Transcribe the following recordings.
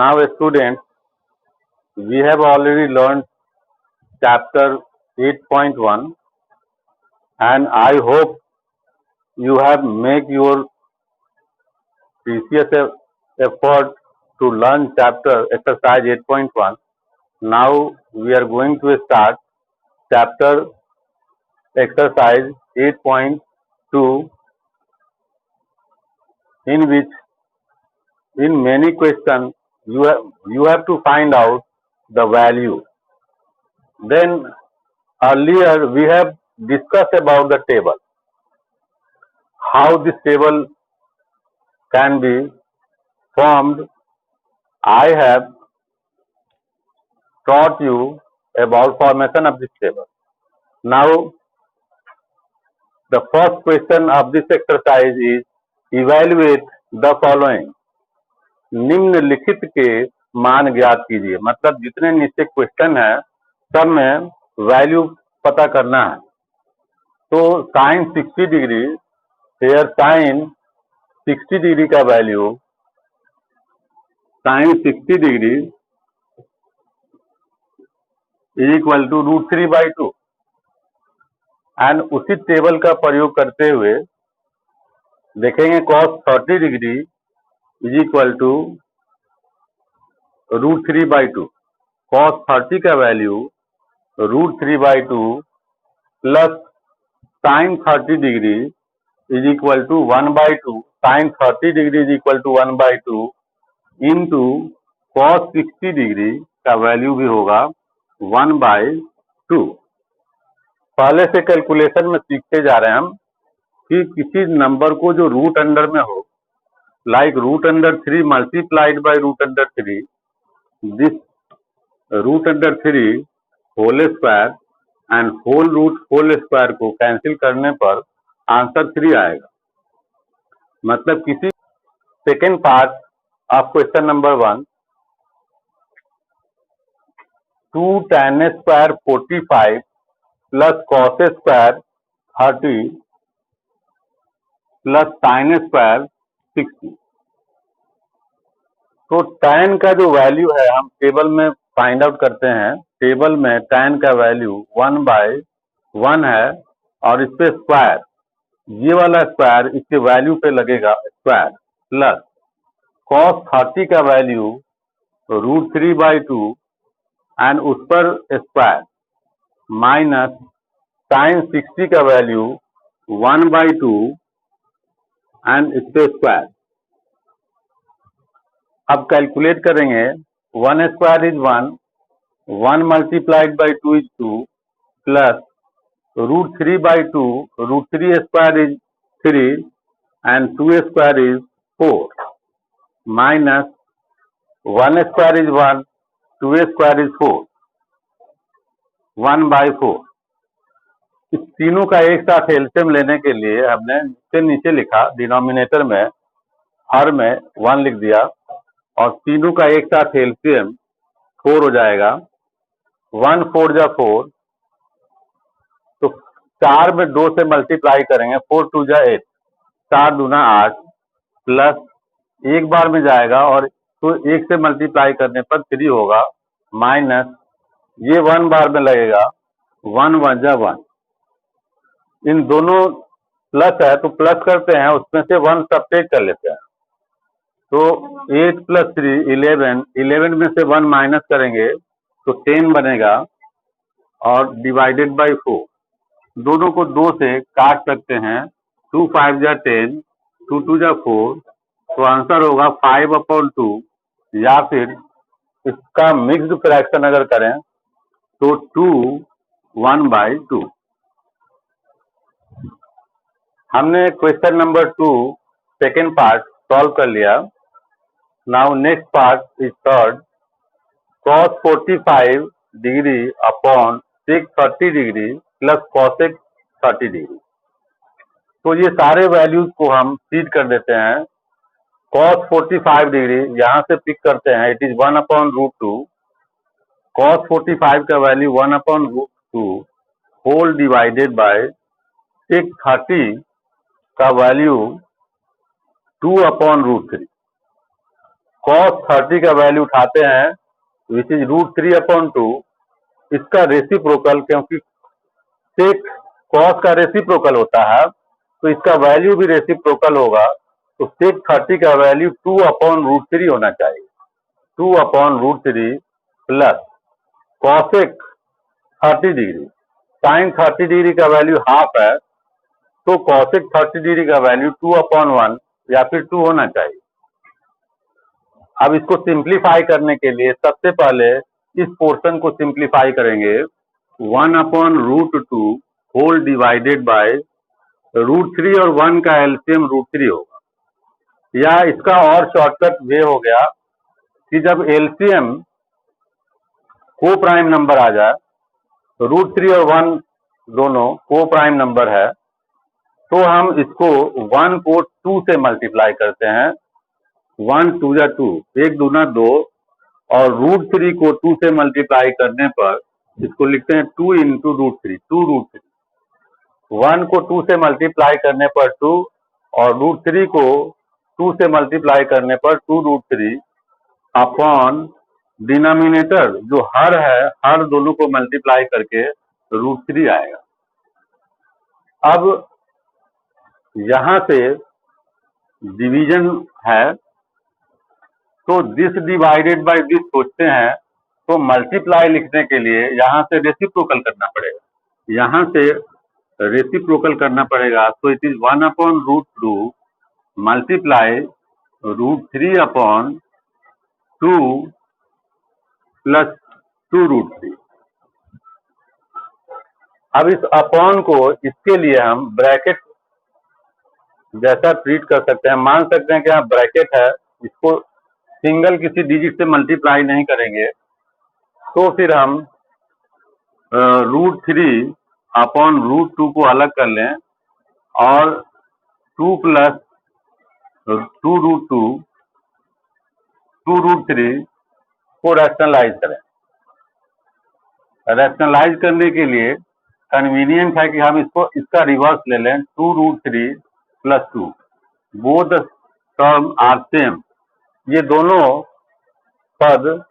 Now, students, we have already learned chapter 8.1, and I hope you have made your precious effort to learn chapter exercise 8.1. Now, we are going to start chapter exercise 8.2, in which in many questions you have to find out the value. Then earlier we have discussed about the table, how this table can be formed. I have taught you about formation of this table. Now the first question of this exercise is evaluate the following. निम्नलिखित के मान ज्ञात कीजिए, मतलब जितने नीचे question है सब में वैल्यू पता करना है. तो sine 60 degree, here sine 60 degree का value sine 60 degree is equal to √3/2. And उसी टेबल का प्रयोग करते हुए देखेंगे cos 30 degree is equal to √3/2. cos 30 का value √3/2 plus sine 30 degree is equal to 1/2. Sine 30 degree is equal to 1/2 into cos 60 degree का value भी होगा 1/2. पहले से कैलकुलेशन में सीखते जा रहे हैं हम कि किसी नंबर को जो रूट अंडर में हो, like √3 multiplied by √3, this √3 whole square and whole root whole square को कैंसिल करने पर आंसर 3 आएगा. मतलब किसी second part of question number 1, 2 tan square 45 plus cos square 30 plus sine square 60. तो tan का जो वैल्यू है हम टेबल में फाइंड आउट करते हैं. टेबल में tan का वैल्यू 1/1 है और इस पे स्क्वायर, ये वाला स्क्वायर इसके वैल्यू पे लगेगा स्क्वायर, प्लस cos 30 का वैल्यू √3/2 एंड उस पर स्क्वायर, माइनस साइन 60 का वैल्यू 1/2 एंड इस पे स्क्वायर. अब कैलकुलेट करेंगे. 1 square is 1, 1 multiplied by 2 is 2, plus √3/2, √3 square is 3 and 2 square is 4, minus 1 square is 1, 2 square is 4, 1/4. इस तीनों का एक साथ एलसीएम लेने के लिए हमने नीचे लिखा, डिनोमिनेटर में हर में 1 लिख दिया और तीनों का एक साथ एलसीएम 4 हो जाएगा. 1 4 जा 4, तो 4 में 2 से मल्टीप्लाई करेंगे, 4 2 जा 8, 4 दूना 8, प्लस एक बार में जाएगा और तो 1 से मल्टीप्लाई करने पर 3 होगा, माइनस ये 1 बार में लगेगा, 1 1 जा 1. इन दोनों प्लस है तो प्लस करते हैं, उसमें से 1 सब्ट्रैक्ट कर लेते हैं. तो 8 + 3 11, 11 में से 1 माइनस करेंगे तो 10 बनेगा और डिवाइडेड बाई 4. दोनों को 2 से काट सकते हैं. 2 5 जा 10, 2 2 जा 4, तो आंसर होगा 5/2. या फिर इसका मिक्स्ड फ्रैक्शन अगर करें तो 2 1/2. हमने question number 2 second part solve कर लिया. Now next part is third. cos 45 degree upon sec 30 degree plus cosec 30 degree. तो ये सारे वैल्यूज को हम फीड कर देते हैं. cos 45 डिग्री यहाँ से पिक करते हैं, इट इज 1/√2. cos 45 का value 1/√2 whole divided by sec 30 का वैल्यू 2/√3. cos 30 का वैल्यू उठाते हैं विच इज √3/2, इसका रेसिप्रोकल, क्योंकि sec cos का रेसिप्रोकल होता है तो इसका वैल्यू भी रेसिप्रोकल होगा, तो sec 30 का वैल्यू 2/√3 होना चाहिए। 2/√3 plus cosec 30 degree, sin 30 degree का वैल्यू हाफ है, तो cosec 30 डिग्री का वैल्यू 2/1 या फिर 2 होना चाहिए। अब इसको सिंप्लीफाई करने के लिए सबसे पहले इस पोर्शन को सिंप्लीफाई करेंगे। 1/√2 होल डिवाइडेड बाय √3 और 1 का एलसीएम √3 होगा, या इसका और शॉर्टकट वे हो गया कि जब एलसीएम को प्राइम नंबर आ जाए, तो √3 और 1 दोनों को प्राइम नंबर है, तो हम इसको 1 को 2 से मल्टीप्लाई करते हैं। 1 2 या 2, 1 दूना 2, और √3 को 2 से मल्टीप्लाई करने पर इसको लिखते हैं 2 इंटू √3, 2√3। 1 को 2 से मल्टीप्लाई करने पर 2, और √3 को 2 से मल्टीप्लाई करने पर 2√3 अपॉन डिनोमिनेटर जो हर है, हर दोनों को मल्टीप्लाई करके √3 आएगा। अब यहां से डिवीजन है, तो दिस डिवाइडेड बाय दिस सोचते हैं, तो मल्टीप्लाई लिखने के लिए यहां से रेसिप्रोकल करना पड़ेगा, यहां से रेसिप्रोकल करना पड़ेगा, तो इट इज 1/√2 मल्टीप्लाई √3/2 प्लस 2√3। अब इस अपॉन को इसके लिए हम ब्रैकेट जैसा ट्रीट कर सकते हैं, मान सकते हैं कि यहाँ ब्रैकेट है, इसको सिंगल किसी डिजिट से मल्टीप्लाई नहीं करेंगे, तो फिर हम √3/√2 को अलग कर लें और 2 प्लस 2√2 2√3 को रैशनलाइज करें। रैशनलाइज करने के लिए कन्वीनियंट है कि हम इसका रिवर्स ले लें, 2√3 plus 2, both term are same, ये दोनों पद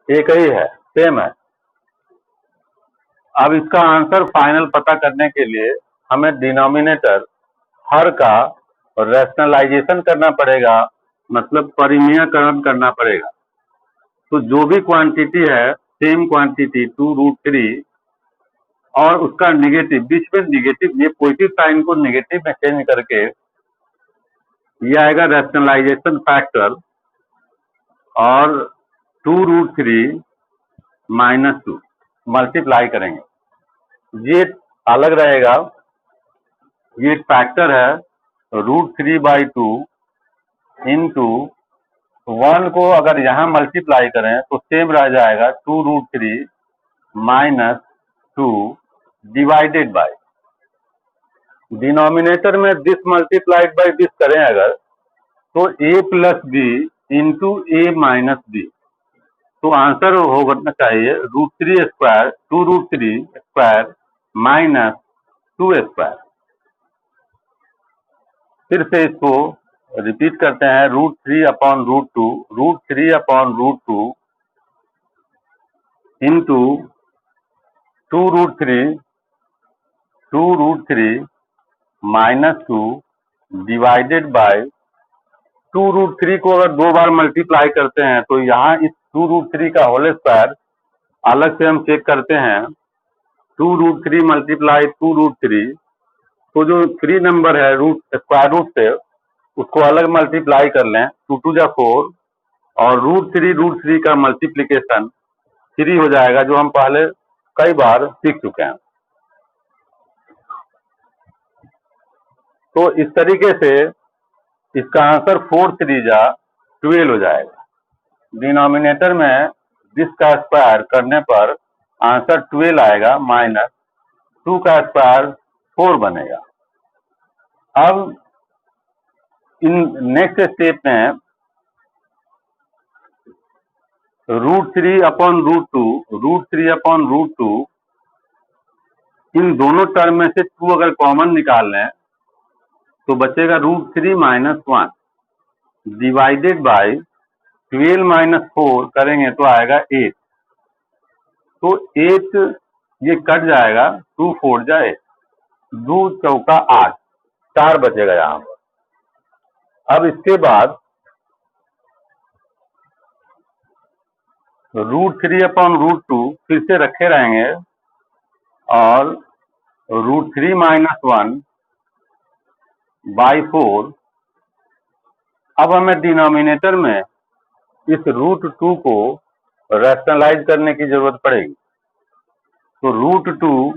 एक ही है, सेम है। अब इसका आंसर फाइनल पता करने के लिए हमें डिनोमिनेटर हर का रैशनलाइजेशन करना पड़ेगा, मतलब परिमेयकरण करना पड़ेगा। तो जो भी क्वांटिटी है, सेम क्वांटिटी 2√3 और उसका निगेटिव, बीच में निगेटिव, ये पॉजिटिव साइन को निगेटिव में चेंज करके ये आएगा रैशनलाइजेशन फैक्टर, और 2√3 माइनस 2 मल्टीप्लाई करेंगे, ये अलग रहेगा, ये फैक्टर है √3/2 इंटू 1 को अगर यहाँ मल्टीप्लाई करें तो सेम रह जाएगा 2√3 माइनस 2 डिवाइडेड बाय, डिनोमिनेटर में दिस मल्टीप्लाइड बाय दिस करें अगर, तो a plus b into a minus b, तो आंसर होना चाहिए √3² 2√3² माइनस 2²। फिर से इसको रिपीट करते हैं, √3/√2 √3/√2 इंटू 2√3 माइनस 2 डिवाइडेड बाय 2√3 को अगर 2 बार मल्टीप्लाई करते हैं तो यहाँ इस 2√3 का होल स्क्वायर अलग से हम चेक करते हैं, 2√3 मल्टीप्लाई 2√3, तो जो 3 नंबर है स्क्वायर रूट से उसको अलग मल्टीप्लाई कर लें, 2 2 जा 4, और √3 का मल्टीप्लीकेशन 3 हो जाएगा, जो हम पहले कई बार सीख चुके हैं। तो इस तरीके से इसका आंसर 4 3 जा 12 हो जाएगा। डिनोमिनेटर में दिस का स्क्वायर करने पर आंसर 12 आएगा, माइनस 2 का स्क्वायर 4 बनेगा। अब इन नेक्स्ट स्टेप में √3/√2 इन दोनों टर्म में से 2 अगर कॉमन निकाल लें तो बचेगा √3 माइनस 1 डिवाइडेड बाय 12 माइनस 4 करेंगे तो आएगा 8। तो 8 ये कट जाएगा, 2 4 जाए 2 चौका 8, 4 बचेगा यहाँ पर। अब इसके बाद √3/√2 फिर से रखे रहेंगे और √3 माइनस 1/4। अब हमें डिनोमिनेटर में इस √2 को रैशनलाइज करने की जरूरत पड़ेगी। तो √2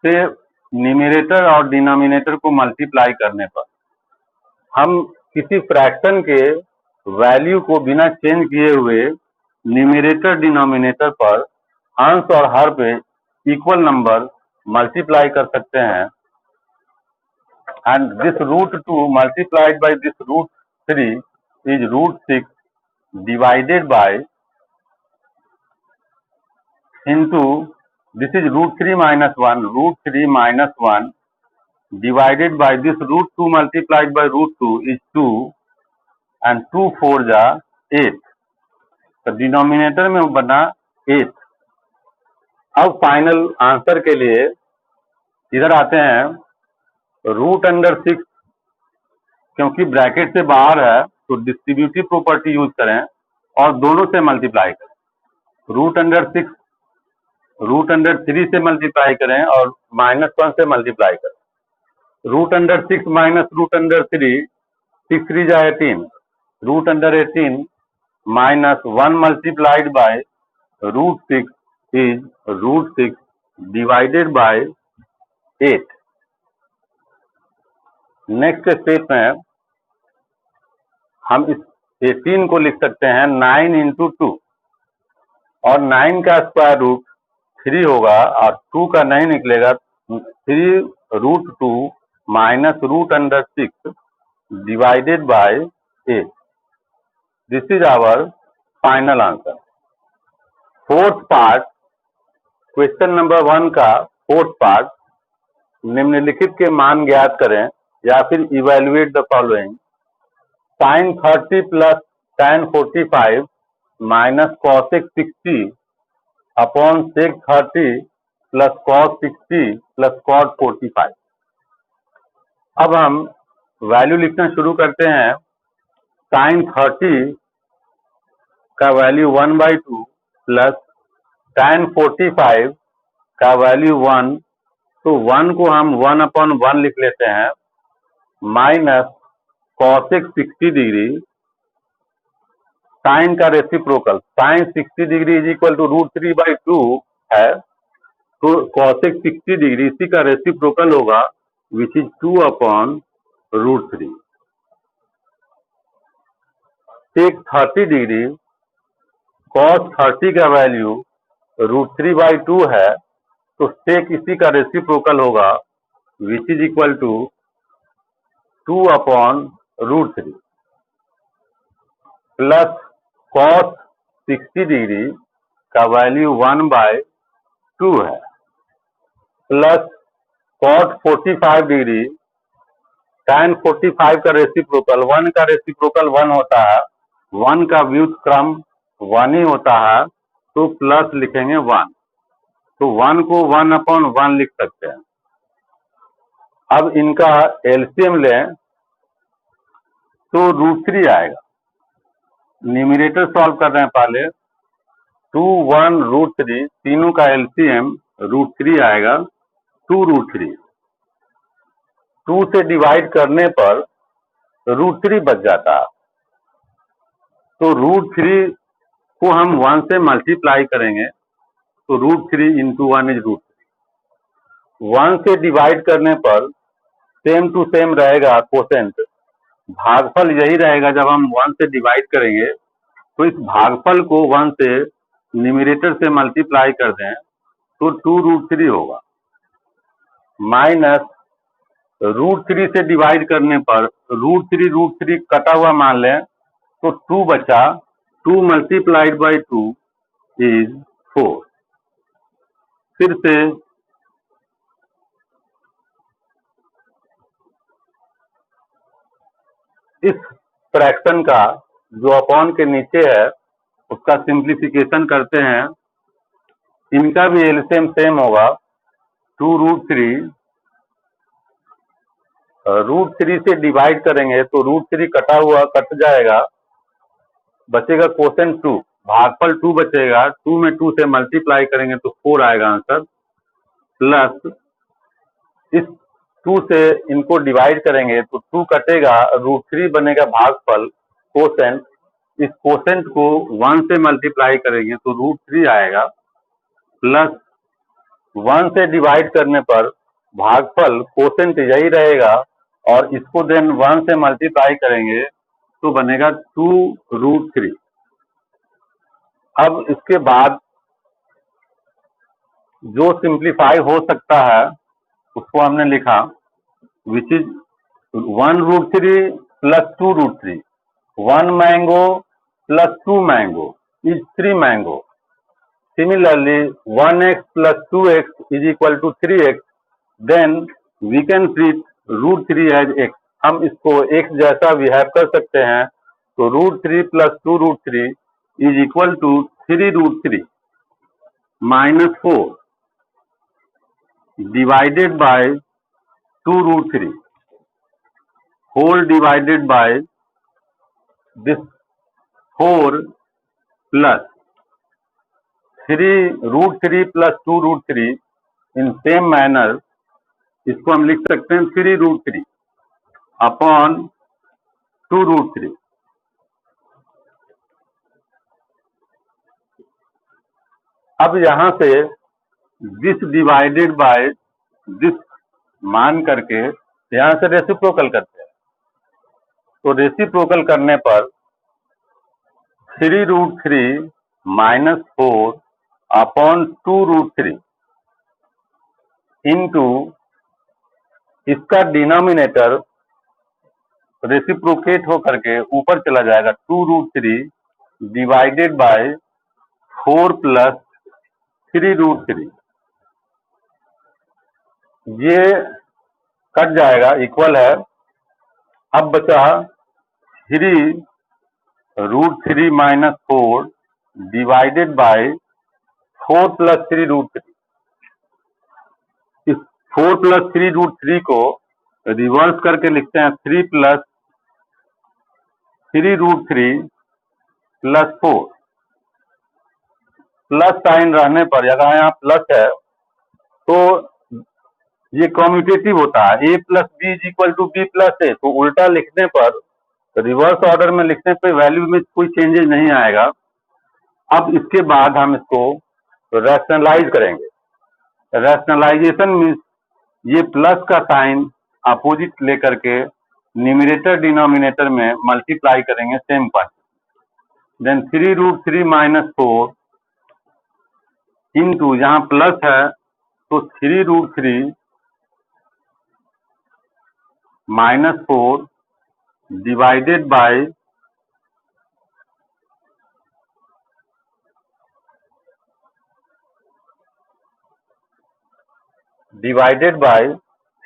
से न्यूमरेटर और डिनोमिनेटर को मल्टीप्लाई करने पर हम किसी फ्रैक्शन के वैल्यू को बिना चेंज किए हुए न्यूमरेटर डिनोमिनेटर पर अंश और हर पे इक्वल नंबर मल्टीप्लाई कर सकते हैं। And this √2 multiplied by this √3 is √6 divided by into this is √3 minus 1, √3 minus 1 divided by this √2 multiplied by √2 is 2 and 2 4 जा 8। तो डिनोमिनेटर में बना 8। अब फाइनल आंसर के लिए इधर आते हैं, √6 क्योंकि ब्रैकेट से बाहर है तो डिस्ट्रीब्यूटिव प्रॉपर्टी यूज करें और दोनों से मल्टीप्लाई करें। √6 √3 से मल्टीप्लाई करें और -1 से मल्टीप्लाई करें। √6 माइनस √3 6 3 जा 18, √18 minus 1 multiplied by √6 is √6 divided by 8। Next step में हम इस 18 को लिख सकते हैं 9 into 2 और 9 का स्क्वायर रूट 3 होगा और 2 का नहीं निकलेगा। 3√2 minus √6 divided by 8। This is our final answer. Fourth part, question number 1 का फोर्थ पार्ट, निम्नलिखित के मान ज्ञात करें या फिर evaluate the following. sin 30 plus tan 45 minus cosec 60 upon sec 30 plus cos 60 plus cot 45। अब हम वैल्यू लिखना शुरू करते हैं। sin 30 का वैल्यू 1/2 प्लस tan 45 का वैल्यू 1, तो 1 को हम 1/1 लिख लेते हैं, माइनस cosec 60 डिग्री, साइन का reciprocal, sine 60 degree is equal to √3/2 है, तो cosec 60 डिग्री इसी का रेसिप्रोकल होगा which is 2/√3। sec 30 degree, cos 30 का वैल्यू √3/2 है, तो sec इसी का रेसिप्रोकल होगा which is equal to 2/√3 plus cos 60 degree का वैल्यू 1/2 है, प्लस cot 45 डिग्री, tan 45 का रेसिप्रोकल, 1 का रेसिप्रोकल 1 होता है, 1 का व्युत्क्रम 1 ही होता है, तो प्लस लिखेंगे 1, तो 1 को 1/1 लिख सकते हैं। अब इनका एलसीएम लें तो √3 आएगा। न्यूमरेटर सॉल्व कर रहे हैं पहले, 2 1 √3, तीनों का एलसीएम √3 आएगा, 2√3। 2 से डिवाइड करने पर √3 बच जाता है, तो √3 को हम 1 से मल्टीप्लाई करेंगे, तो √3 into 1 इज √3। 1 से डिवाइड करने पर सेम टू सेम रहेगा कोसेंट, भागफल यही रहेगा। जब हम 1 से डिवाइड करेंगे तो इस भागफल को 1 से न्यूमरेटर से मल्टीप्लाई कर दें तो 2√3 होगा, माइनस √3 से डिवाइड करने पर √3 कटा हुआ मान लें तो 2 बचा, 2 मल्टीप्लाइड बाई 2 इज 4। फिर से इस फ्रैक्शन का जो अपॉन के नीचे है उसका सिंप्लीफिकेशन करते हैं। इनका भी एलसीएम सेम होगा, 2√3 √3 से डिवाइड करेंगे तो √3 कटा हुआ कट जाएगा, बचेगा कोसेंट 2, भागफल 2 बचेगा, 2 में 2 से मल्टीप्लाई करेंगे तो 4 आएगा आंसर, प्लस इस 2 से इनको डिवाइड करेंगे तो 2 कटेगा, √3 बनेगा भागफल कोसेंट, इस कोसेंट को 1 से मल्टीप्लाई करेंगे तो √3 आएगा, प्लस 1 से डिवाइड करने पर भागफल कोसेंट यही रहेगा और इसको देन 1 से मल्टीप्लाई करेंगे तो बनेगा 2√3। अब इसके बाद जो सिंप्लीफाई हो सकता है उसको हमने लिखा, which is 1√3 plus 2√3, 1 mango plus 2 mango is 3 mango. Similarly, 1x plus 2x is equal to 3x. Then we can treat √3 as x. हम इसको x जैसा बिहेव कर सकते हैं, तो √3 plus 2√3 is equal to 3√3 minus 4 divided by 2√3 whole divided by this 4 plus 3√3 plus 2√3 in same manner, इसको हम लिख सकते हैं 3√3 अपॉन 2√3। अब यहां से दिस डिवाइडेड बाय दिस मान करके यहां से रेसिप्रोकल करते हैं, तो रेसिप्रोकल करने पर 3√3 माइनस 4 अपॉन 2√3 इंटू इसका डिनोमिनेटर रेसिप्रोकेट होकर के ऊपर चला जाएगा, 2√3 डिवाइडेड बाय 4 प्लस 3√3, ये कट जाएगा, इक्वल है। अब बचा 3√3 माइनस 4 डिवाइडेड बाय 4 प्लस 3√3। इस 4 प्लस 3√3 को रिवर्स करके लिखते हैं, 3 प्लस 3√3 प्लस 4। प्लस साइन रहने पर अगर यहाँ प्लस है तो ये कम्यूटेटिव होता है, a plus B is equal to B plus A, तो उल्टा लिखने पर, रिवर्स ऑर्डर में लिखने पर वैल्यू में कोई चेंजेस नहीं आएगा। अब इसके बाद हम इसको रैशनलाइज करेंगे। रैशनलाइजेशन मीन्स ये प्लस का साइन अपोजिट लेकर के न्यूमरेटर डिनोमिनेटर में मल्टीप्लाई करेंगे same quantity, then 3√3 minus 4 into, यहाँ प्लस है तो 3√3 minus 4 divided by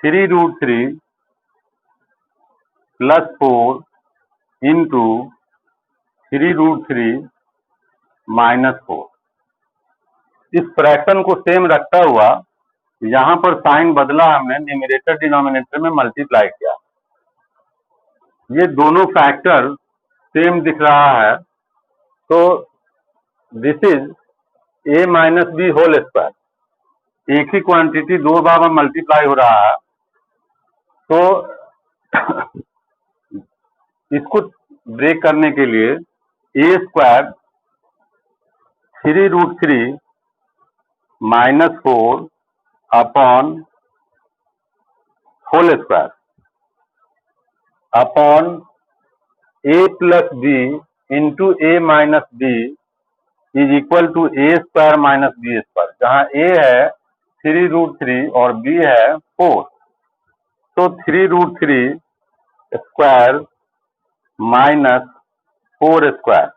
3√3 plus 4 into 3√3 minus 4। इस फ्रैक्शन को सेम रखता हुआ यहाँ पर साइन बदला, हमने न्यूमरेटर डिनोमिनेटर में मल्टीप्लाई किया, ये दोनों फैक्टर सेम दिख रहा है, तो this is a minus b whole square. एक ही क्वांटिटी दो बार मल्टीप्लाई हो रहा है, तो इसको ब्रेक करने के लिए a square 3√3 minus 4 upon whole square upon a plus b into a minus B is equal to a square minus B square, जहां a है 3√3 और b है 4, तो 3√3 स्क्वायर माइनस 4 स्क्वायर।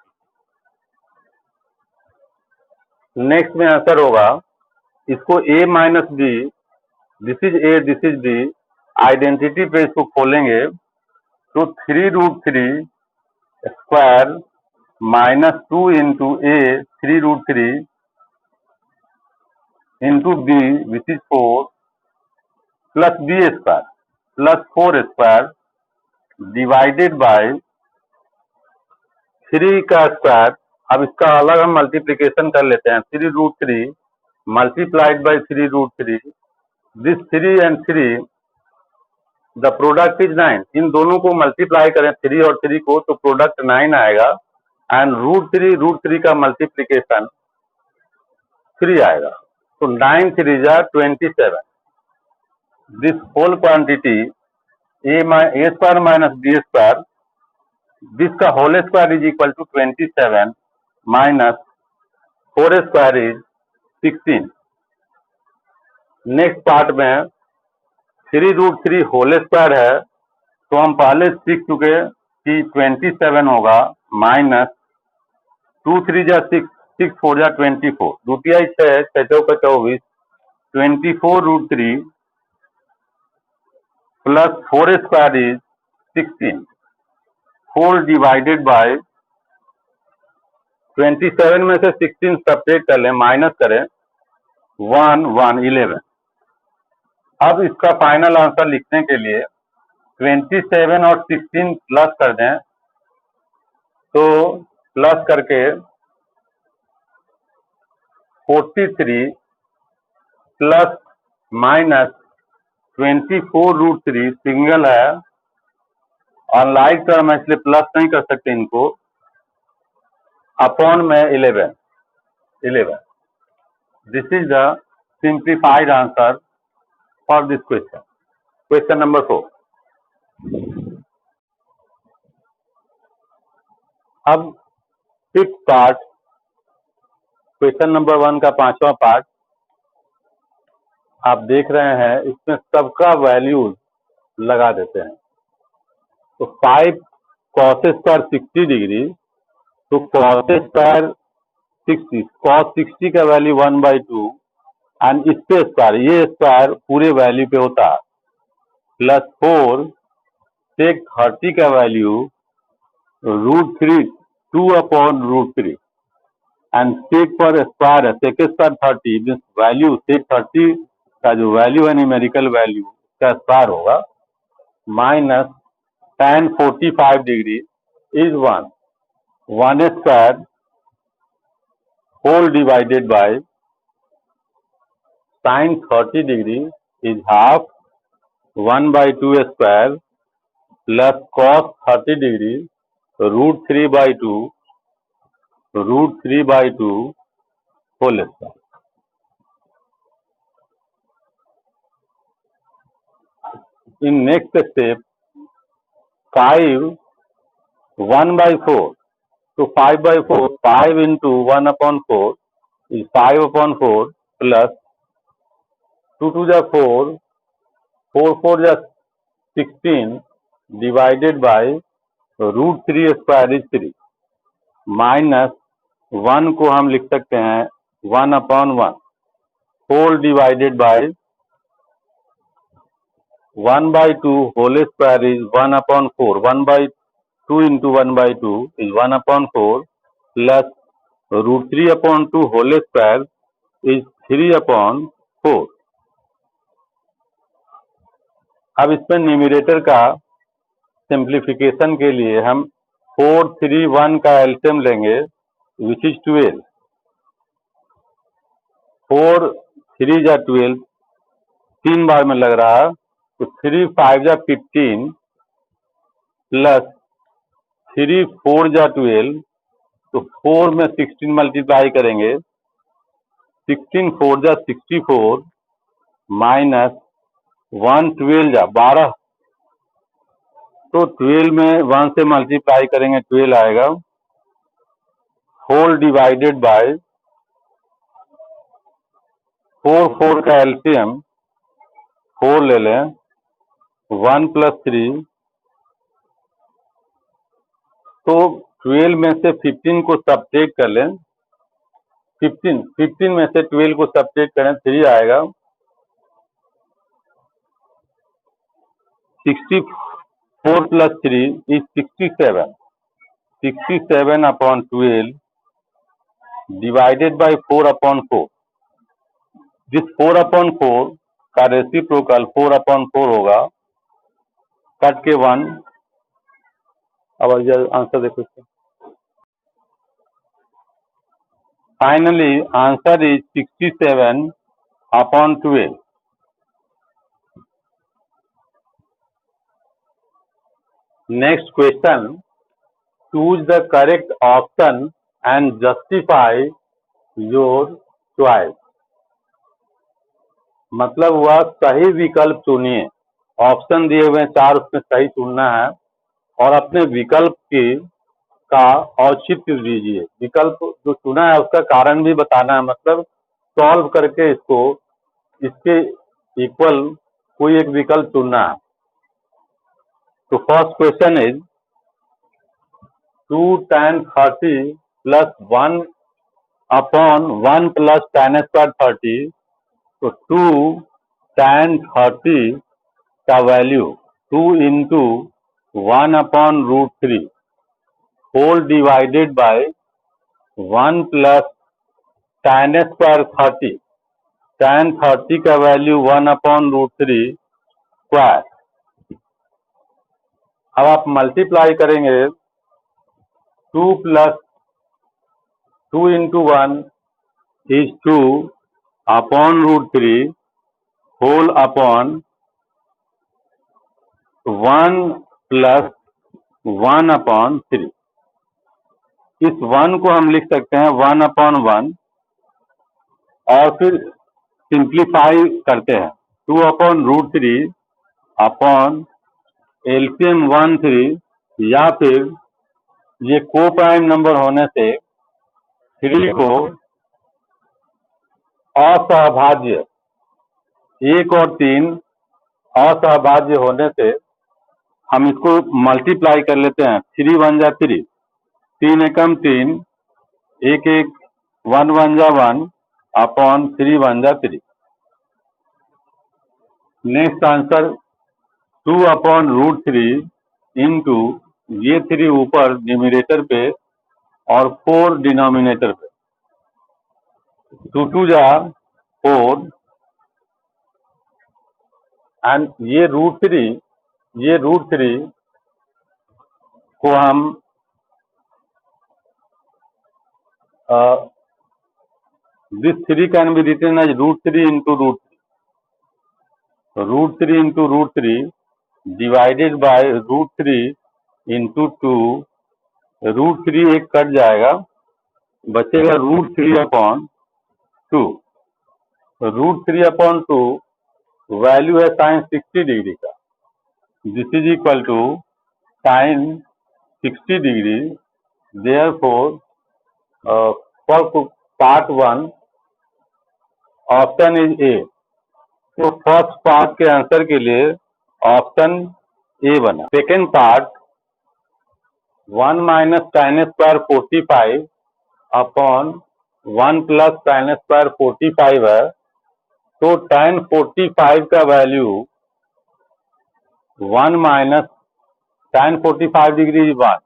नेक्स्ट में आंसर होगा, इसको a minus b, this is a this is b, identity पे इसको खोलेंगे तो 3√3 square minus 2 into a 3√3 into b which is 4 plus b square plus 4 square divided by 3 का स्क्वायर। अब इसका अलग हम मल्टीप्लीकेशन कर लेते हैं। 3√3 multiplied by 3√3 this 3 and 3 the product is 9। इन दोनों को मल्टीप्लाई करें 3 और 3 को तो प्रोडक्ट 9 आएगा एंड √3 का मल्टीप्लीकेशन 3 आएगा तो 9 3 जा 27। This whole quantity A square minus B square this का whole square is equal to 27 minus 4 square is 16। Next part में 3√3 होल स्क्वायर है तो हम पहले सीख चुके कि 27 होगा माइनस 2 3 जा 6 6 4 जा 24 दूतिया 6 6 का 24 24√3 plus 4 square is 16 4 divided bye 27 में से 16 सब्ट्रैक्ट कर लें माइनस करें 1 1 11। अब इसका फाइनल आंसर लिखने के लिए 27 और 16 प्लस कर दें तो प्लस करके 43 प्लस माइनस 24√3 सिंगल है और लाइक टर्म है इसलिए प्लस नहीं कर सकते इनको अपॉन में 11। This is the simplified answer for this question. Question number 4। अब फिफ्थ पार्ट क्वेश्चन नंबर 1 का 5वां पार्ट आप देख रहे हैं। इसमें सबका वैल्यूज लगा देते हैं तो 5 cos स्क्वायर 60 डिग्री तो cos स्क्वायर 60 cos 60 का वैल्यू 1/2 एंड इस पे स्क्वायर ये स्क्वायर पूरे वैल्यू पे होता है प्लस 4 sec 30 का वैल्यू √3 2/√3 एंड sec पर स्क्वायर है sec square 30 means value sec 30 का जो वैल्यू है न्यूमेरिकल वैल्यू का स्क्वायर होगा minus tan 45 degree is 1 square whole divided by sin 30 degree is half 1/2 square plus cos 30 degree √3/2 whole square. In next step 5 1/4 तो 5/4 5 into 1/4 is 5/4 plus 2 2 जा 4 4 4 जा 16 divided by √3 square is 3 minus 1 को हम लिख सकते हैं 1/1 whole divided by 1/2 whole square is 1/4 1/2 into 1/2 is 1/4 plus √3/2 whole square is 3/4। अब इसमें न्यूमरेटर का सिंप्लीफिकेशन के लिए हम 4 3 1 का एलसीएम लेंगे विच इज 12 4 3 जा 12 3 बार में लग रहा है तो 3 5 जा 15 प्लस 3 4 जा 12 तो 4 में 16 मल्टीप्लाई करेंगे 16 4 जा 64 माइनस 1 12 जा 12 तो 12 में 1 से मल्टीप्लाई करेंगे 12 आएगा होल डिवाइडेड बाय 4 4 का एलसीएम 4 ले लें 1 + 3 तो 12 में से 15 को सब्ट्रैक्ट कर लें 15 में से 12 को सब्ट्रैक्ट करें 3 आएगा 64 + 3 is 67 67/12 डिवाइडेड बाई 4/4। जिस 4/4 का रेसिप्रोकल 4/4 होगा, कट के 1। अब आंसर देखो। Finally answer is 67/12। Next question, choose the correct option and justify your choice. मतलब हुआ सही विकल्प चुनिए। ऑप्शन दिए हुए 4, उसमें सही चुनना है और अपने विकल्प की का औचित्य दीजिए। विकल्प जो चुना है उसका कारण भी बताना है, मतलब सॉल्व करके इसके इक्वल कोई एक विकल्प चुनना है। तो first question is 2 tan 30 plus 1/1 plus tan square 30। तो 2 tan 30 का value 2 into 1/√3 whole divided by 1 plus tan square 30। tan 30 का वैल्यू 1/√3 स्क्वायर। अब आप मल्टीप्लाई करेंगे 2 plus 2 into 1 is 2/√3 whole upon 1 plus 1/3। इस 1 को हम लिख सकते हैं 1/1 और फिर सिंप्लीफाई करते हैं 2/√3 अपॉन एलसीएम 1 3, या फिर ये को प्राइम नंबर होने से 3 को असहभाज्य 1 और 3 असहभाज्य होने से हम इसको मल्टीप्लाई कर लेते हैं। 3 1 जा 3, 3 एकम 3, 1 1 1 1 जा 1 अपॉन 3 1 जा 3। नेक्स्ट आंसर 2/√3 इंटू ये 3 ऊपर न्यूमरेटर पे और 4 डिनोमिनेटर पे। 2 2 जा 4 एंड ये √3 को हम this 3 can be written as √3 into √3. √3 into √3 divided by √3 into 2। √3 एक कट जाएगा, बचेगा √3/2। √3/2 वैल्यू है sin 60 डिग्री का। This is equal to sin 60 degree. Therefore for part 1 option is A. तो फर्स्ट पार्ट के आंसर के लिए ऑप्शन ए बना। Second part 1 minus tan square 45 upon 1 plus tan square 45 है। तो tan 45 का value 1 minus tan 45 degree 1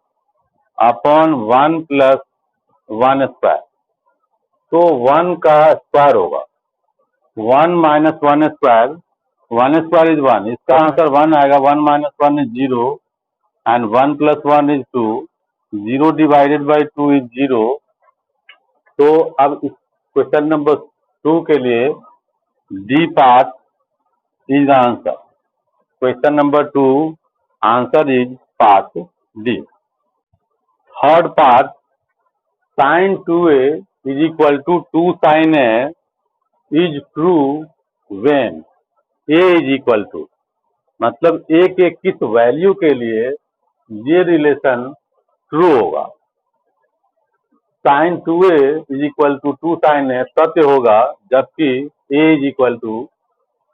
upon 1 plus 1 square. तो 1 का स्क्वायर होगा 1 माइनस 1 स्क्वायर। 1 स्क्वायर इज 1, इसका आंसर 1 आएगा। 1 minus 1 is 0 and 1 plus 1 is 2। 0 divided by 2 is 0। तो अब इस क्वेश्चन नंबर 2 के लिए D part is answer. Question number 2 answer is part D. Third part sin 2a is equal to 2 sin a is true when a is equal to, मतलब a के किस value के लिए ये रिलेशन ट्रू होगा। sin 2a is equal to 2 sin a सत्य होगा जबकि a is equal to,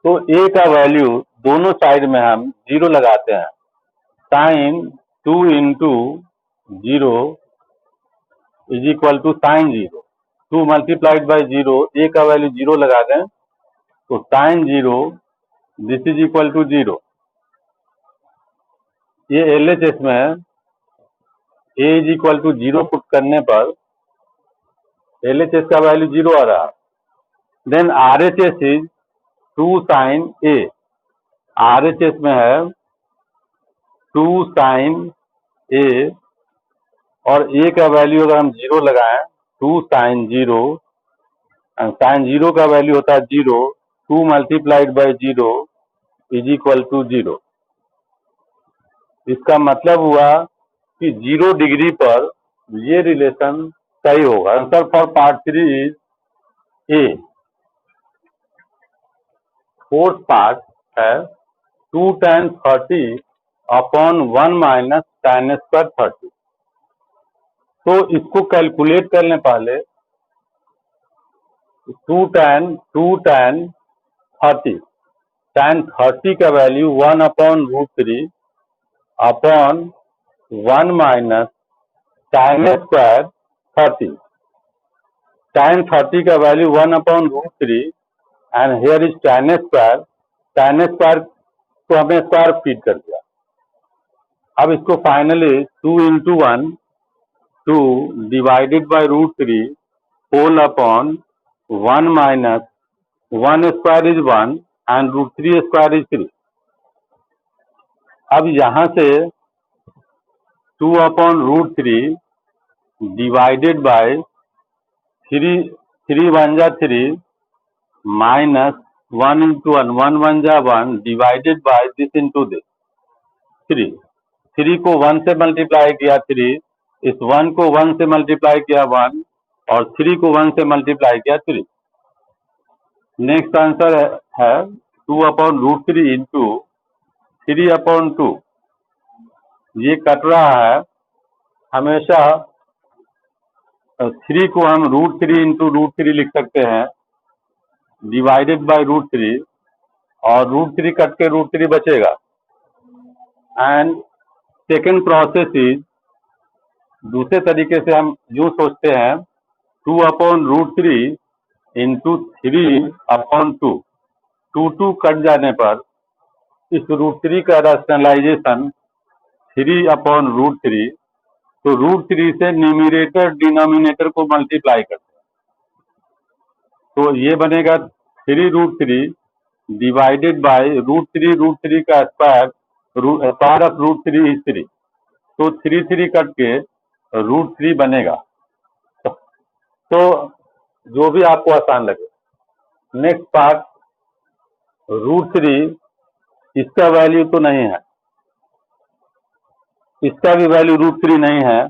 तो a का वैल्यू दोनों साइड में हम 0 लगाते हैं। sin 2 इंटू 0 is equal to sin 0। 2 multiplied by 0, a का वैल्यू 0 लगा दें तो sin 0 this is equal to 0। ये LHS में a is equal to 0 put करने पर LHS का वैल्यू 0 आ रहा है। Then RHS is 2 sin A, RHS में है 2 sin A, और A का वैल्यू अगर हम 0 लगाएं 2 sin 0, sin 0 का वैल्यू होता है 0, 2 multiplied by 0 is equal to 0। इसका मतलब हुआ कि 0 डिग्री पर ये रिलेशन सही होगा। Answer for part 3 is a. Fourth part है 2 tan 30 upon 1 minus tan square 30। तो इसको कैलकुलेट करने पहले 2 tan 30, tan 30 का value 1 upon √3 upon 1 minus tan square 30। tan 30 का value 1 upon √3 and here is tan square. tan square को हमने square feet कर दिया। अब इसको finally 2 into 1 2 divided by √3 whole upon 1 minus 1 square is 1 and √3 square is 3। अब यहां से 2 अपॉन √3 डिवाइडेड बाय 3 1 जा 3 माइनस 1 into 1 1 1 जा 1 divided by this into this 3 को 1 से मल्टीप्लाई किया 3, इस 1 को 1 से मल्टीप्लाई किया 1 और 3 को 1 से मल्टीप्लाई किया 3। नेक्स्ट आंसर है 2 अपॉन √3 इंटू 3 अपॉन 2। ये कट रहा है, हमेशा 3 को हम √3 इंटू √3 लिख सकते हैं डिवाइडेड बाय √3, और √3 कट के √3 बचेगा। एंड सेकेंड प्रोसेस इज, दूसरे तरीके से हम यूं सोचते हैं 2 अपॉन √3 इंटू 3 अपॉन 2। 2 कट जाने पर इस √3 का रैशनलाइजेशन 3 अपॉन √3, तो √3 से न्यूमरेटर डिनोमिनेटर को मल्टीप्लाई करते हैं, तो ये बनेगा 3√3 डिवाइडेड बाय √3 का स्क्वायर, स्क्वायर ऑफ √3 इज 3, तो 3 कट के √3 बनेगा। तो जो भी आपको आसान लगे। नेक्स्ट पार्ट √3, इसका वैल्यू तो नहीं है, इसका भी वैल्यू √3 नहीं है।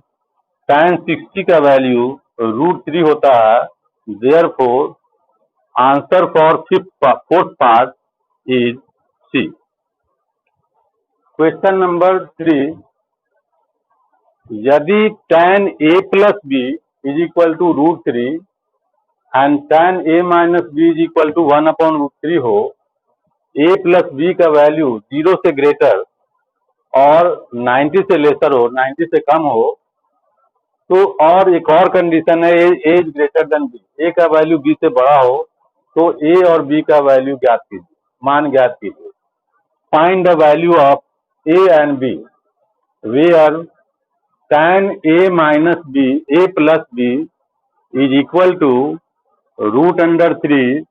tan 60 का वैल्यू √3 होता है। Therefore answer for fourth part is C. Question number 3, यदि tan a plus b is equal to √3 and tan a minus b is equal to 1 upon √3 हो, a प्लस b का value 0 से greater और 90 से laser हो, 90 से कम हो, तो और एक और कंडीशन है a is greater than b, a का वैल्यू b से बड़ा हो, तो a और b का वैल्यू ज्ञात कीजिए, मान ज्ञात कीजिए। Find the value of a and b where tan a minus b, a plus b is equal to √3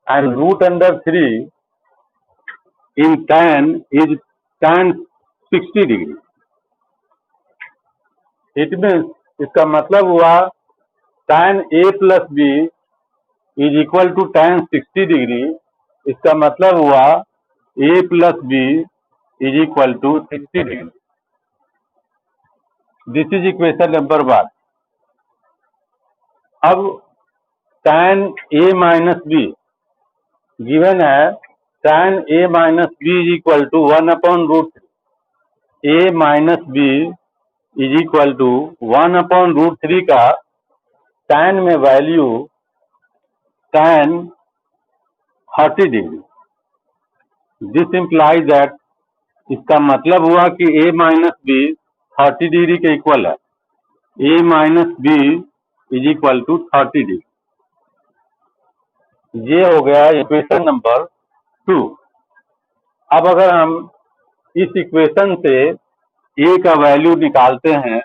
and √3 in tan is tan 60 degree. It means, इसका मतलब हुआ tan a plus b is equal to tan 60 degree. इसका मतलब हुआ a plus b is equal to 60 degree. This is equation number 1। अब tan a minus b given है, tan a minus b is equal to 1 upon √3। a minus b is equal to 1 upon √3 का tan में value tan 30 degree. This implies that, इसका मतलब हुआ कि a minus b 30 degree के equal है। a minus b is equal to 30 degree. ये हो गया इक्वेशन नंबर 2। अब अगर हम इस इक्वेशन से a का वैल्यू निकालते हैं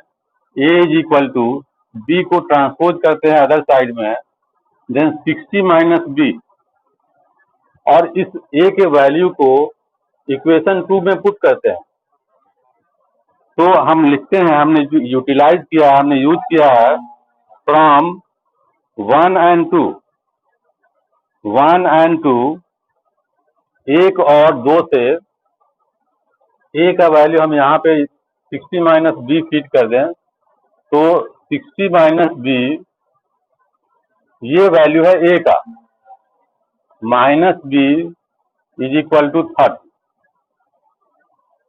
ए इज इक्वल टू बी को ट्रांसपोज करते हैं अदर साइड में, देन 60 माइनस बी, और इस ए के वैल्यू को इक्वेशन 2 में पुट करते हैं। तो हम लिखते हैं, हमने यूटिलाइज किया, हमने यूज किया है फ्रॉम 1 एंड 2, 1 एंड 2, 1 और 2 से ए का वैल्यू हम यहाँ पे 60 माइनस बी फीड कर दें, तो 60 माइनस बी ये वैल्यू है ए का, minus B is equal to 30।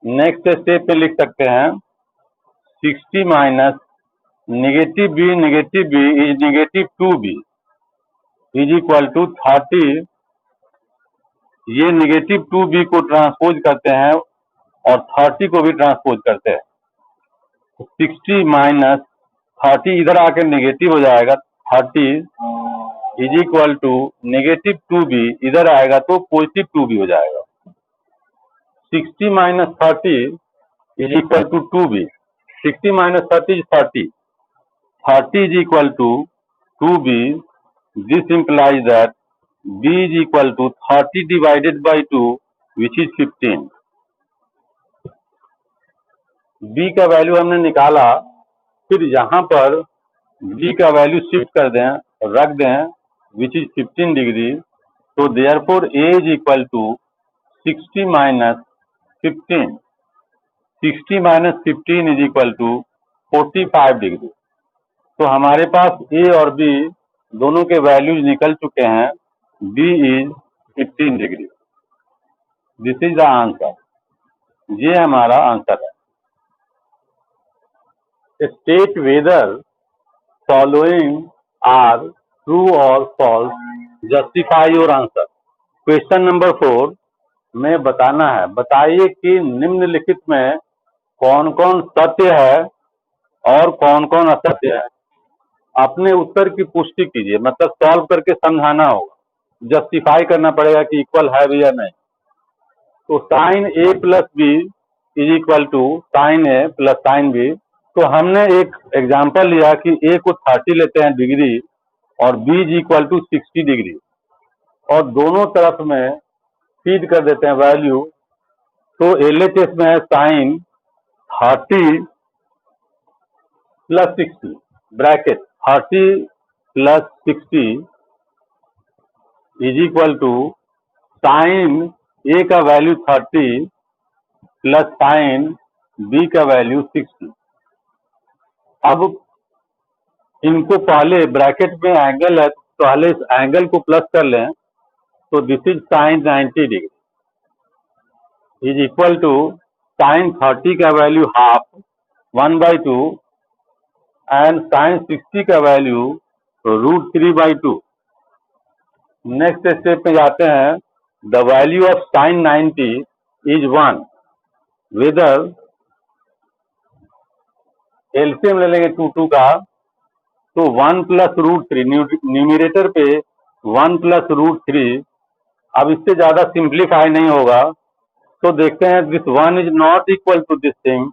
Next step पे लिख सकते हैं 60 minus negative B is negative 2b is equal to 30। ये नेगेटिव 2b को ट्रांसपोज करते हैं और 30 को भी ट्रांसपोज करते हैं। 60 माइनस 30 इधर आकर नेगेटिव हो जाएगा, 30 is equal to negative 2b, इधर आएगा तो पॉजिटिव 2b हो जाएगा। 60 minus 30 is equal to 2b, 60 minus 30 is 30, 30 is equal to 2b. This implies that b is equal to 30 divided by 2, which is 15. b का value हमने निकाला, फिर यहाँ पर b का वैल्यू शिफ्ट कर दें, रख दें, which is 15 डिग्री। तो therefore a is equal to 60 minus 15, 60 minus 15 is equal to 45 degree. तो हमारे पास ए और बी दोनों के वैल्यूज निकल चुके हैं, B is 15 degree. This is the answer, ये हमारा आंसर है। State whether following are true और false, justify your answer. Question number 4 में बताना है, बताइए कि निम्नलिखित में कौन कौन सत्य है और कौन कौन असत्य है। अपने उत्तर की पुष्टि कीजिए, मतलब सॉल्व करके समझाना होगा, जस्टिफाई करना पड़ेगा कि इक्वल है भी या नहीं। तो sine A plus B is equal to sine A plus sine B. तो हमने एक एग्जांपल लिया कि ए को 30 लेते हैं डिग्री और B is equal to 60 degree, और दोनों तरफ में फीड कर देते हैं वैल्यू। तो LHS में है sine 30 plus 60 bracket 30 plus 60 is equal to sine A का वैल्यू 30 प्लस साइन बी का वैल्यू 60। अब इनको पहले ब्रैकेट में एंगल है, तो पहले इस एंगल को प्लस कर लें, तो this is sine 90 degree is equal to sine 30 का वैल्यू हाफ 1/2 एंड साइन 60 का वैल्यू √3/2। नेक्स्ट स्टेप पे जाते हैं, the value of sine 90 is 1, whether LCM ले लेंगे 2 का, तो 1 प्लस √3, न्यूमिरेटर पे 1 प्लस √3। अब इससे ज्यादा सिंप्लीफाई नहीं होगा, तो देखते हैं this 1 is not equal to this thing,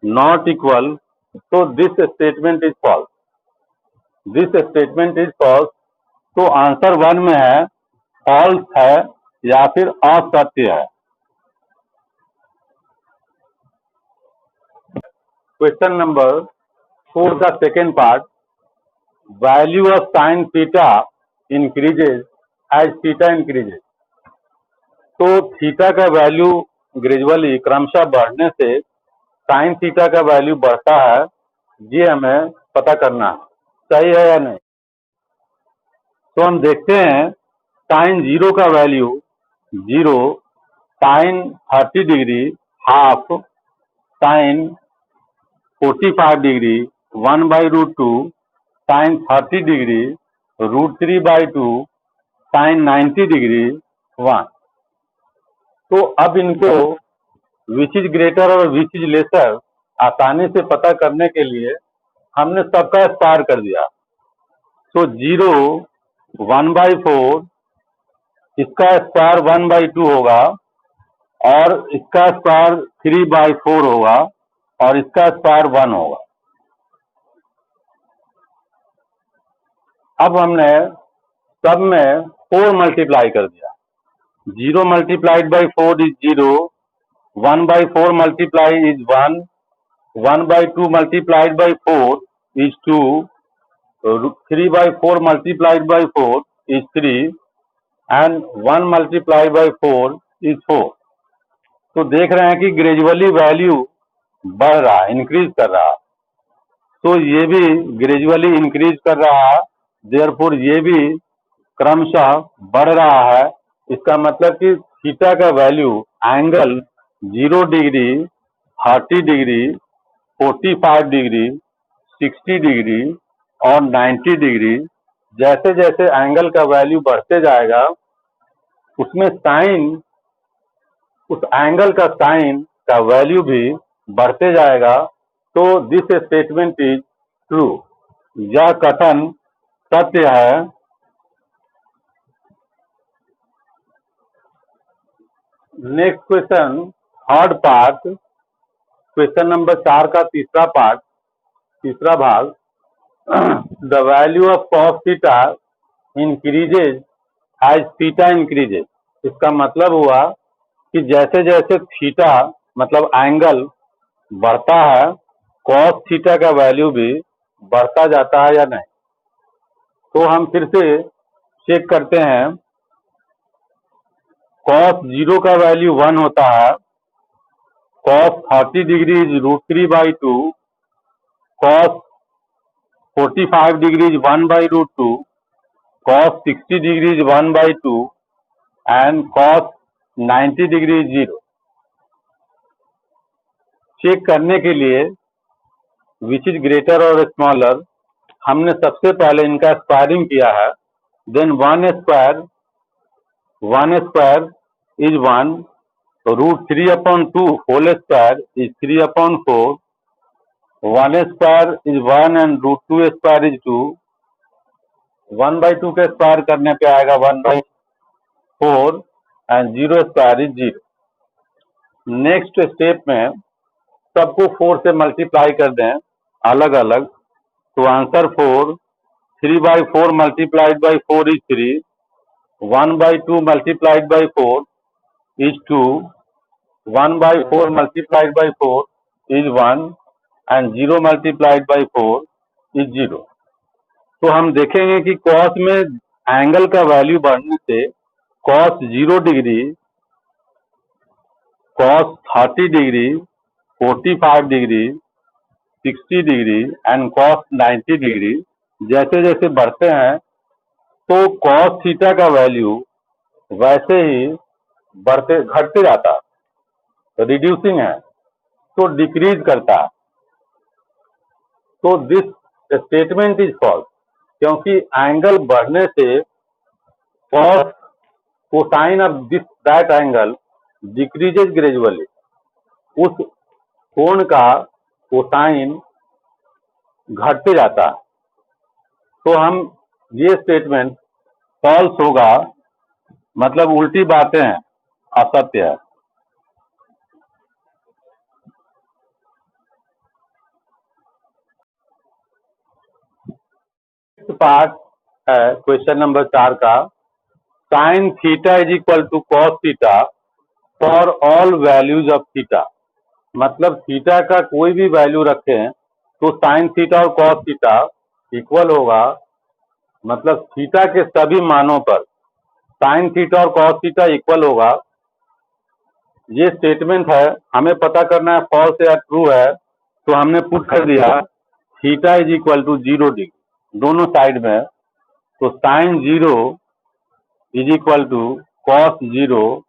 not equal, तो this statement is false, this statement is false. तो आंसर 1 में है फॉल्स है या फिर असत्य है। क्वेश्चन नंबर 4 का second part, value of sine theta increases as theta increases. तो थीटा का वैल्यू ग्रेजुअली क्रमशः बढ़ने से साइन थीटा का वैल्यू बढ़ता है, ये हमें पता करना है, सही है या नहीं। तो हम देखते हैं साइन 0 का value 0, sine 30 degree half, sine 45 degree 1/√2, sine 30 degree √3/2, sine 90 degree 1। तो अब इनको विच इज ग्रेटर और विच इज लेसर आसानी से पता करने के लिए हमने सबका स्क्वायर कर दिया। तो 0 1/4, इसका स्क्वायर 1/2 होगा, और इसका स्क्वायर 3/4 होगा, और इसका स्क्वायर 1 होगा। अब हमने सब में 4 मल्टीप्लाई कर दिया। 0 multiplied by 4 is 0, 1 by 4 multiply is 1, 1 by 2 multiplied by 4 is 2, 3 by 4 multiplied by 4 is 3, and 1 multiplied by 4 is 4. तो देख रहे हैं कि ग्रेजुअली वैल्यू बढ़ रहा है, इंक्रीज कर रहा है। तो ये भी ग्रेजुअली इंक्रीज कर रहा है, देयरफॉर ये भी क्रमशः बढ़ रहा है। इसका मतलब कि थीटा का value angle 0 degree, 30 degree, 45 degree, 60 degree और 90 डिग्री, जैसे जैसे एंगल का वैल्यू बढ़ते जाएगा उसमें साइन, उस एंगल का साइन का वैल्यू भी बढ़ते जाएगा। तो दिस स्टेटमेंट इज ट्रू, यह कथन सत्य है। Next question, third part, question number 4 का तीसरा पार्ट, तीसरा भाग। The value of cos theta increases as theta increases. इसका मतलब हुआ कि जैसे जैसे थीटा मतलब एंगल बढ़ता है, कॉस थीटा का वैल्यू भी बढ़ता जाता है या नहीं। तो हम फिर से चेक करते हैं। कॉस 0 का वैल्यू 1 होता है, cos 30 degree is √3/2, cos 45 degree is 1/√2, cos 60 degree is 1/2 and cos 90 degree is 0। Check करने के लिए विच इज ग्रेटर और स्मॉलर, हमने सबसे पहले इनका स्क्वायरिंग किया है। Then 1 square is 1, √3/2 whole square is 3/4, 1 square is 1 and √2 square is 2, 1/2 का स्क्वायर करने पे आएगा 1/4 and 0 square is 0। Next step में सबको 4 से मल्टीप्लाई कर दें अलग अलग, तो answer 4, 3/4 multiplied by 4 is 3, 1/2 multiplied by 4 is 2, 1/4 multiplied by 4 is 1 and 0 multiplied by 4 is 0। तो हम देखेंगे कि कॉस में एंगल का वैल्यू बढ़ने से cos 0 degree, cos 30 degree, 45 degree, 60 degree and cos 90 degree जैसे जैसे बढ़ते हैं तो कॉस थीटा का वैल्यू वैसे ही बढ़ते घटते जाता है, तो रिड्यूसिंग है, तो डिक्रीज करता है। तो दिस स्टेटमेंट इज फॉल्स, क्योंकि एंगल बढ़ने से cos cosine of this that angle decreases gradually, उस कोण का कोसाइन घटते जाता है। तो हम ये स्टेटमेंट फॉल्स होगा, मतलब उल्टी बातें हैं, असत्य है। पार्ट है क्वेश्चन नंबर 4 का, sine theta is equal to cos theta for all values of theta. मतलब थीटा का कोई भी वैल्यू रखें तो साइन थीटा और कॉस थीटा इक्वल होगा, मतलब थीटा के सभी मानों पर साइन थीटा और कॉस थीटा इक्वल होगा। ये स्टेटमेंट है, हमें पता करना है फॉल्स या ट्रू है। तो हमने पुट कर दिया theta is equal to 0 degree दोनों साइड में, तो sine 0 is equal to cos 0।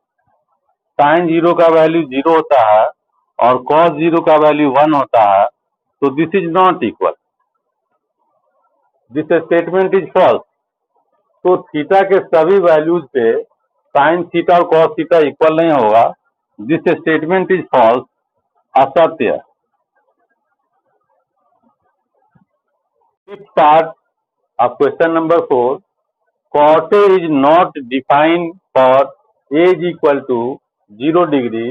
Sine 0 का वैल्यू 0 होता है और कॉस 0 का वैल्यू 1 होता है, तो this is not equal, this statement is false. तो थीटा के सभी वैल्यूज पे साइन थीटा और कॉस थीटा इक्वल नहीं होगा, दिस स्टेटमेंट इज फॉल्स, असत्य। Fifth part of question number 4, cot A is not defined for A is equal to 0 degree,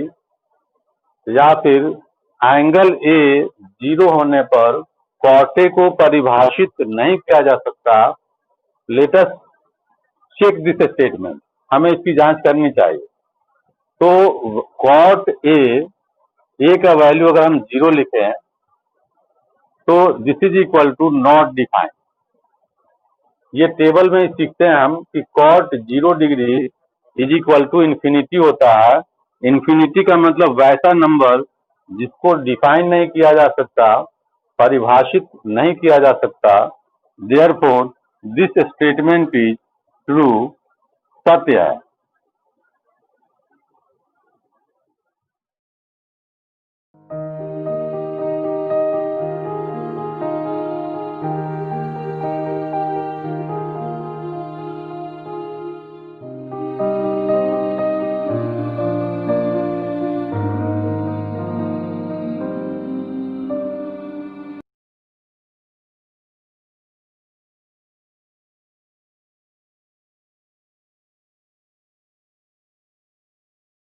या फिर एंगल A 0 होने पर cot A को परिभाषित नहीं किया जा सकता let us check this statement, हमें इसकी जांच करनी चाहिए। तो कॉट ए का वैल्यू अगर हम 0 लिखें तो this is equal to not defined. ये टेबल में सीखते हैं हम कि cot 0 degree is equal to infinity होता है। इन्फिनिटी का मतलब वैसा नंबर जिसको डिफाइन नहीं किया जा सकता, परिभाषित नहीं किया जा सकता। Therefore this statement is true, सत्य है।